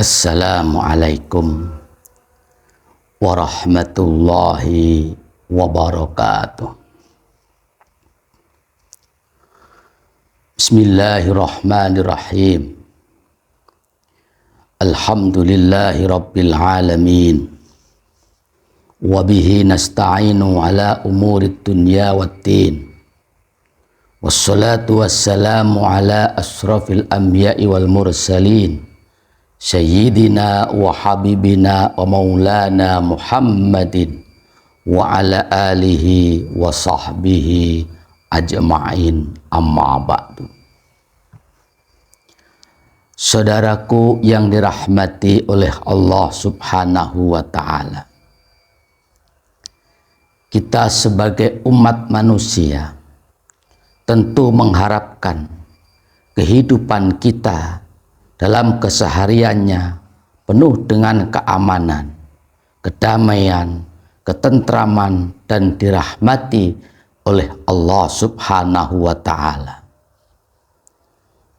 Assalamualaikum warahmatullahi wabarakatuh. Bismillahirrahmanirrahim. Alhamdulillahi rabbil alamin. Wabihi nasta'inu ala umurid dunya waddin. Wassalatu wassalamu ala asrafil anbiya'i wal mursalin. Sayyidina wa habibina wa maulana Muhammadin wa ala alihi wa sahbihi ajma'in, amma ba'du. Saudaraku yang dirahmati oleh Allah subhanahu wa ta'ala, kita sebagai umat manusia tentu mengharapkan kehidupan kita dalam kesehariannya penuh dengan keamanan, kedamaian, ketentraman, dan dirahmati oleh Allah subhanahu wa ta'ala.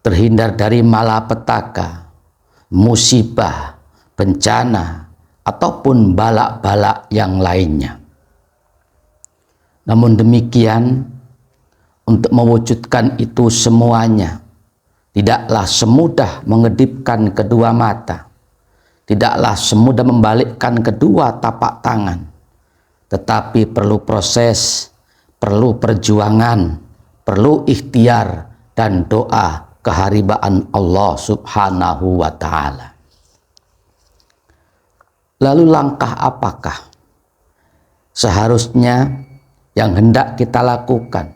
Terhindar dari malapetaka, musibah, bencana, ataupun balak-balak yang lainnya. Namun demikian, untuk mewujudkan itu semuanya, tidaklah semudah mengedipkan kedua mata, tidaklah semudah membalikkan kedua tapak tangan, tetapi perlu proses, perlu perjuangan, perlu ikhtiar dan doa keharibaan Allah subhanahu wa ta'ala. Lalu langkah apakah seharusnya yang hendak kita lakukan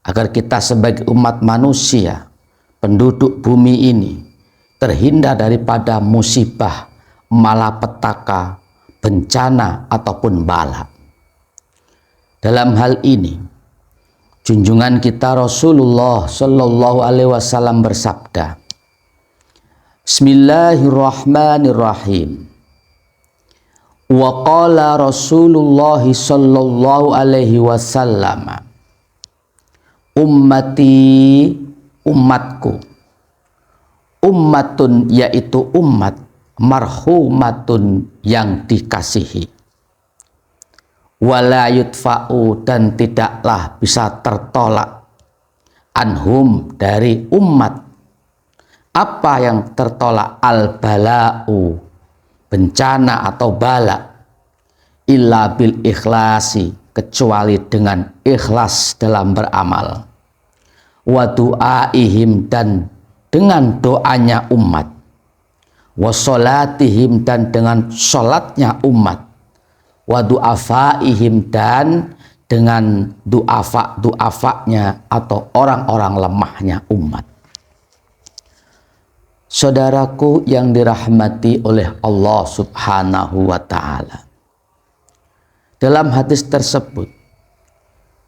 agar kita sebagai umat manusia, penduduk bumi ini, terhindar daripada musibah, malapetaka, bencana ataupun bala? Dalam hal ini, junjungan kita Rasulullah Shallallahu Alaihi Wasallam bersabda, Bismillahirrahmanirrahim. Wa qala Rasulullah Shallallahu Alaihi Wasallam, ummati, umatku, ummatun yaitu umat, marhumatun yang dikasihi, wala yudfa'u dan tidaklah bisa tertolak, anhum dari umat. Apa yang tertolak? Al bala'u, bencana atau bala, illa bil ikhlasi, kecuali dengan ikhlas dalam beramal, wa du'aihim dan dengan doanya umat, wa sholatihim dan dengan sholatnya umat, wa du'afaihim dan dengan du'afanya atau orang-orang lemahnya umat. Saudaraku yang dirahmati oleh Allah subhanahu wa ta'ala, dalam hadis tersebut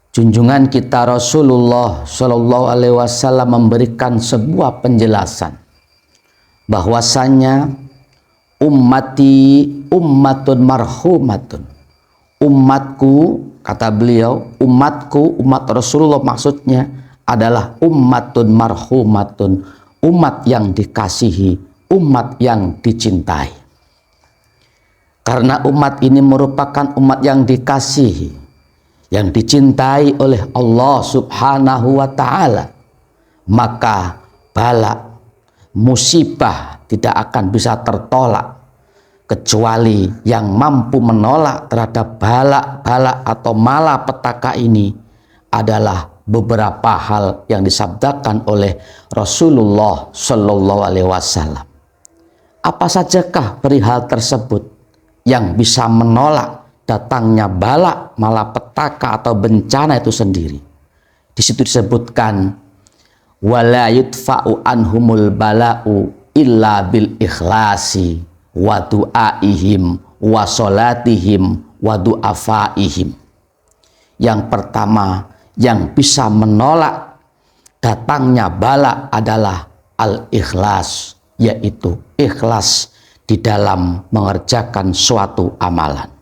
junjungan kita Rasulullah Shallallahu Alaihi Wasallam memberikan sebuah penjelasan bahwasanya ummati ummatun marhumatun, umatku, kata beliau, umatku, umat Rasulullah maksudnya adalah ummatun marhumatun, umat yang dikasihi, umat yang dicintai. Karena umat ini merupakan umat yang dikasihi, yang dicintai oleh Allah subhanahu wa ta'ala, maka bala, musibah tidak akan bisa tertolak, kecuali yang mampu menolak terhadap bala-bala atau malapetaka ini adalah beberapa hal yang disabdakan oleh Rasulullah Shallallahu Alaihi Wasallam. Apa sajakah perihal tersebut yang bisa menolak datangnya bala, malapetaka atau bencana itu sendiri? Di situ disebutkan, wala yudfa'u anhumul bala'u illa bil ikhlasi wa du'aihim wa sholatihim wa du'afaihim. Yang pertama, yang bisa menolak datangnya bala adalah al-ikhlas, yaitu ikhlas di dalam mengerjakan suatu amalan.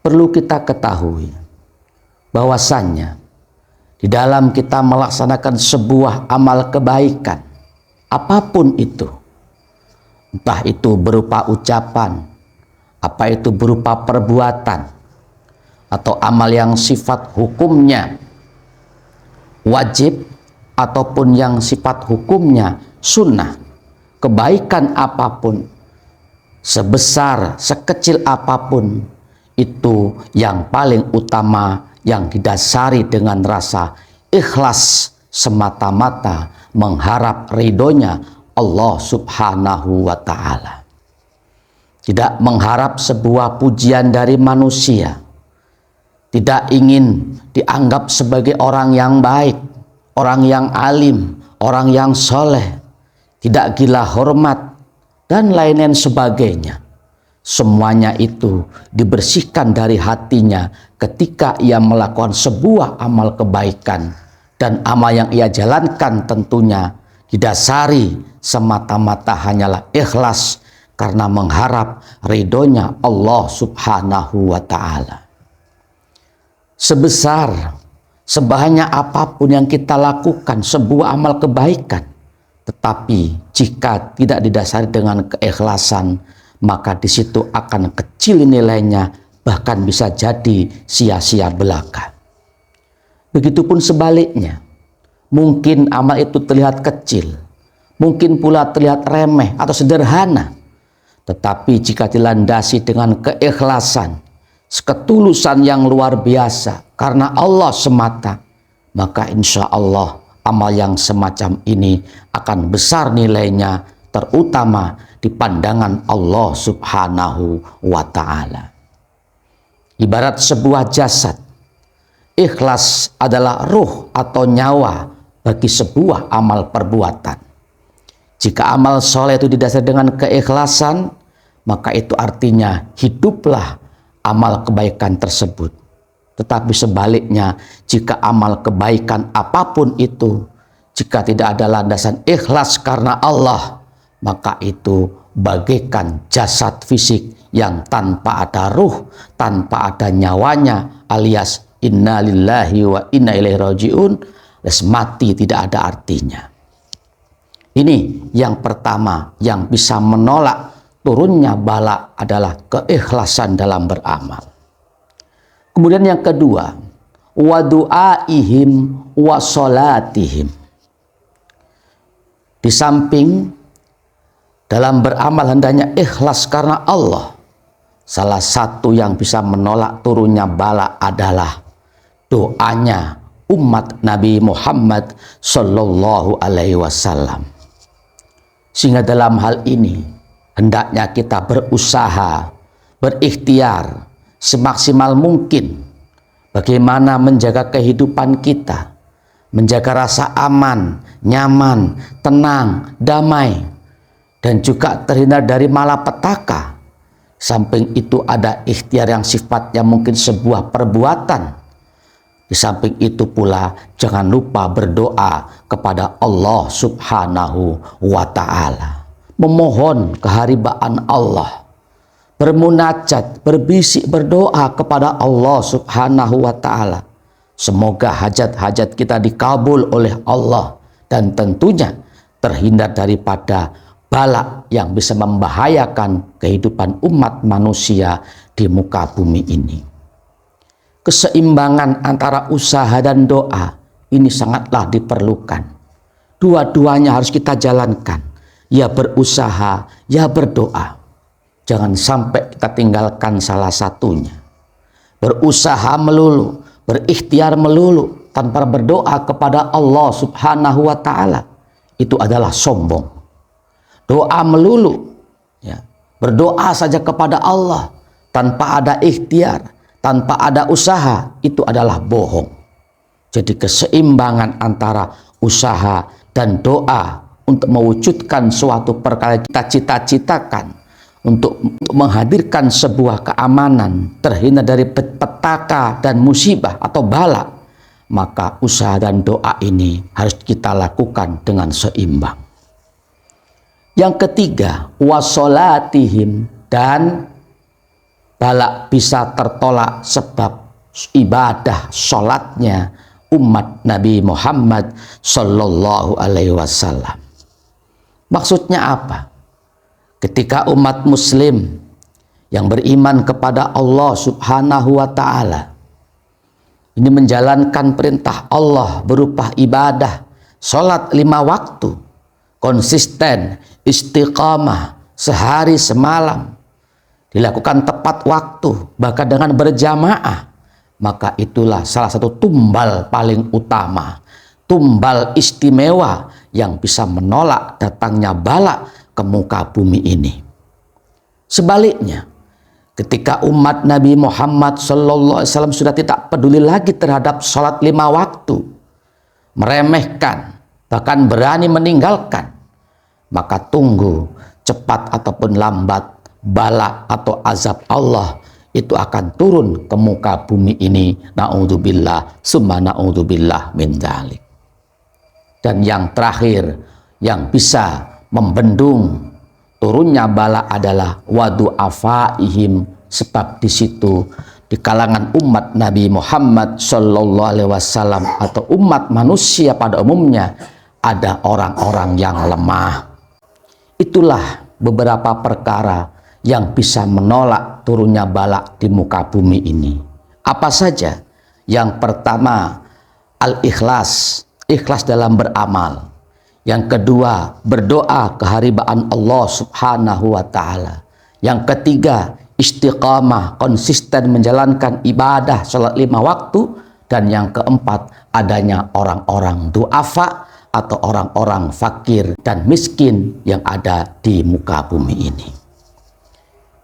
Perlu kita ketahui bahwasannya di dalam kita melaksanakan sebuah amal kebaikan, apapun itu, entah itu berupa ucapan, apa itu berupa perbuatan, atau amal yang sifat hukumnya wajib ataupun yang sifat hukumnya sunnah, kebaikan apapun, sebesar, sekecil apapun, itu yang paling utama yang didasari dengan rasa ikhlas semata-mata mengharap ridhonya Allah Subhanahu wa Ta'ala. Tidak mengharap sebuah pujian dari manusia, tidak ingin dianggap sebagai orang yang baik, orang yang alim, orang yang soleh, tidak gila hormat, dan lain-lain sebagainya. Semuanya itu dibersihkan dari hatinya ketika ia melakukan sebuah amal kebaikan, dan amal yang ia jalankan tentunya didasari semata-mata hanyalah ikhlas karena mengharap ridhonya Allah Subhanahu wa Ta'ala. Sebesar, sebanyak apapun yang kita lakukan sebuah amal kebaikan, tetapi jika tidak didasari dengan keikhlasan, maka di situ akan kecil nilainya, bahkan bisa jadi sia-sia belaka. Begitupun sebaliknya, mungkin amal itu terlihat kecil, mungkin pula terlihat remeh atau sederhana, tetapi jika dilandasi dengan keikhlasan, ketulusan yang luar biasa karena Allah semata, maka insya Allah amal yang semacam ini akan besar nilainya, terutama di pandangan Allah Subhanahu wa Ta'ala. Ibarat sebuah jasad, ikhlas adalah ruh atau nyawa bagi sebuah amal perbuatan. Jika amal soleh itu didasari dengan keikhlasan, maka itu artinya hiduplah amal kebaikan tersebut. Tetapi sebaliknya, jika amal kebaikan apapun itu, jika tidak ada landasan ikhlas karena Allah, maka itu bagaikan jasad fisik yang tanpa ada ruh, tanpa ada nyawanya, alias inna lillahi wa inna ilaihi raji'un, mati, tidak ada artinya. Ini yang pertama yang bisa menolak turunnya bala adalah keikhlasan dalam beramal. Kemudian yang kedua, wa du'aihim wa sholatihim. Di samping dalam beramal hendaknya ikhlas karena Allah, salah satu yang bisa menolak turunnya bala adalah doanya umat Nabi Muhammad Sallallahu Alaihi Wasallam. Sehingga dalam hal ini hendaknya kita berusaha, berikhtiar semaksimal mungkin bagaimana menjaga kehidupan kita, menjaga rasa aman, nyaman, tenang, damai, dan juga terhindar dari malapetaka. Samping itu ada ikhtiar yang sifatnya mungkin sebuah perbuatan. Di samping itu pula jangan lupa berdoa kepada Allah Subhanahu wa Ta'ala, memohon keharibaan Allah, bermunajat, berbisik, berdoa kepada Allah Subhanahu wa Ta'ala. Semoga hajat-hajat kita dikabul oleh Allah dan tentunya terhindar daripada bala yang bisa membahayakan kehidupan umat manusia di muka bumi ini. Keseimbangan antara usaha dan doa ini sangatlah diperlukan. Dua-duanya harus kita jalankan. Ya berusaha, ya berdoa. Jangan sampai kita tinggalkan salah satunya. Berusaha melulu, berikhtiar melulu tanpa berdoa kepada Allah Subhanahu wa Ta'ala, itu adalah sombong. Doa melulu, ya, berdoa saja kepada Allah tanpa ada ikhtiar, tanpa ada usaha, itu adalah bohong. Jadi keseimbangan antara usaha dan doa untuk mewujudkan suatu perkara yang kita cita-citakan, untuk menghadirkan sebuah keamanan, terhindar dari petaka dan musibah atau bala, maka usaha dan doa ini harus kita lakukan dengan seimbang. Yang ketiga, wasolatihim, dan bala bisa tertolak sebab ibadah sholatnya umat Nabi Muhammad Sallallahu Alaihi Wasallam. Maksudnya apa? ketika umat muslim yang beriman kepada Allah Subhanahu wa ta'ala ini menjalankan perintah Allah berupa ibadah, sholat 5 waktu, konsisten, istiqamah, sehari semalam, dilakukan tepat waktu, bahkan dengan berjamaah, maka itulah salah satu tumbal paling utama, tumbal istimewa yang bisa menolak datangnya bala ke muka bumi ini. Sebaliknya, ketika umat Nabi Muhammad SAW sudah tidak peduli lagi terhadap sholat 5 waktu, meremehkan, bahkan berani meninggalkan, maka tunggu cepat ataupun lambat bala atau azab Allah itu akan turun ke muka bumi ini. Na'udzubillah, summa na'udzubillah min dzalik. Dan yang terakhir yang bisa membendung turunnya bala adalah wadu afaihim, sebab di situ di kalangan umat Nabi Muhammad Shallallahu Alaihi Wasallam atau umat manusia pada umumnya ada orang-orang yang lemah. Itulah beberapa perkara yang bisa menolak turunnya bala di muka bumi ini. Apa saja? Yang pertama, al-ikhlas, ikhlas dalam beramal. Yang kedua, berdoa keharibaan Allah Subhanahu wa ta'ala. Yang ketiga, istiqamah, konsisten menjalankan ibadah sholat 5 waktu. Dan yang keempat, adanya orang-orang du'afa atau orang-orang fakir dan miskin yang ada di muka bumi ini.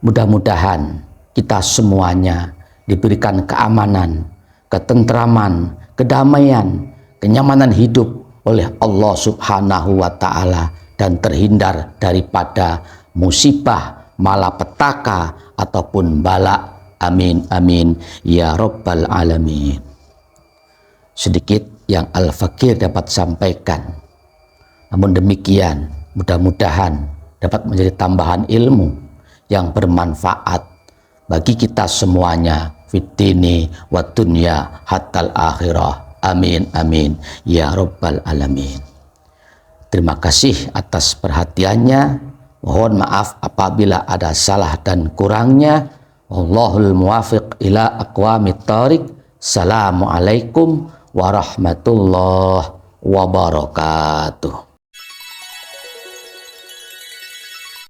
Mudah-mudahan kita semuanya diberikan keamanan, ketentraman, kedamaian, kenyamanan hidup oleh Allah Subhanahu wa ta'ala dan terhindar daripada musibah, malapetaka ataupun bala. Amin amin ya rabbal alamin. Sedikit yang Al-Fakir dapat sampaikan. Namun demikian, mudah-mudahan dapat menjadi tambahan ilmu yang bermanfaat bagi kita semuanya fid dini wa dunya hatal akhirah. Amin amin ya rabbal alamin. Terima kasih atas perhatiannya. Mohon maaf apabila ada salah dan kurangnya. Wallahul muwafiq ila aqwamit thariq. Assalamualaikum warahmatullahi wabarakatuh.